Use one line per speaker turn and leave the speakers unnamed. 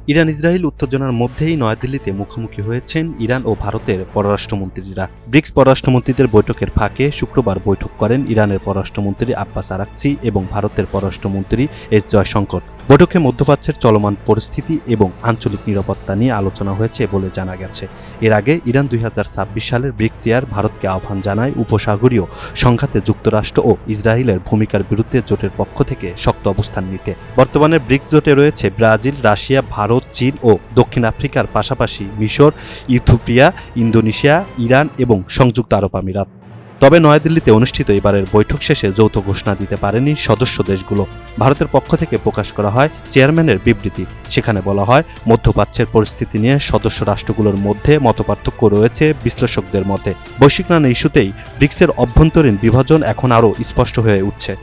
Iran Israel উত্তেজনার মধ্যেই নয়াদিল্লিতে মুখোমুখি হয়েছেন ইরান ও ভারতের পররাষ্ট্রমন্ত্রীরা। ব্রিক্স পররাষ্ট্রমন্ত্রীদের বৈঠকের ফাঁকে শুক্রবার বৈঠক করেন ইরানের পররাষ্ট্রমন্ত্রী আব্বাস আরাকচি এবং ভারতের পররাষ্ট্রমন্ত্রী এস জয়শঙ্কর। বৈঠকে মধ্যপ্রাচ্যের চলমান পরিস্থিতি এবং আঞ্চলিক নিরাপত্তা নিয়ে আলোচনা হয়েছে বলে জানা গেছে। এর আগে ইরান 2026 সালের ব্রিক্স ইয়ার ভারতকে আহ্বান জানায় উপসাগরীয় সংঘাতে যুক্তরাষ্ট্র ও ইসরায়েলের ভূমিকার বিরুদ্ধে জোটের পক্ষ থেকে শক্ত অবস্থান নিতে। বর্তমানে ব্রিক্স জোটে রয়েছে ব্রাজিল, রাশিয়া, ভারত, চীন ও দক্ষিণ আফ্রিকার পাশাপাশি মিশর, ইথিওপিয়া, ইন্দোনেশিয়া, ইরান এবং সংযুক্ত আরব আমিরাত। তবে নয়াদিল্লিতে অনুষ্ঠিত এবারের বৈঠক শেষে যৌথ ঘোষণা দিতে পারেনি সদস্য দেশগুলো। ভারতের পক্ষ থেকে প্রকাশ করা হয় চেয়ারম্যানের বিবৃতি। সেখানে বলা হয়, মধ্যপ্রাচ্যের পরিস্থিতি নিয়ে সদস্য রাষ্ট্রগুলোর মধ্যে মতপার্থক্য রয়েছে বিশ্লেষকদের মতে। বৈশ্বিক নানা ইস্যুতেই ব্রিক্সের অভ্যন্তরীণ বিভাজন এখন আরও স্পষ্ট হয়ে উঠছে।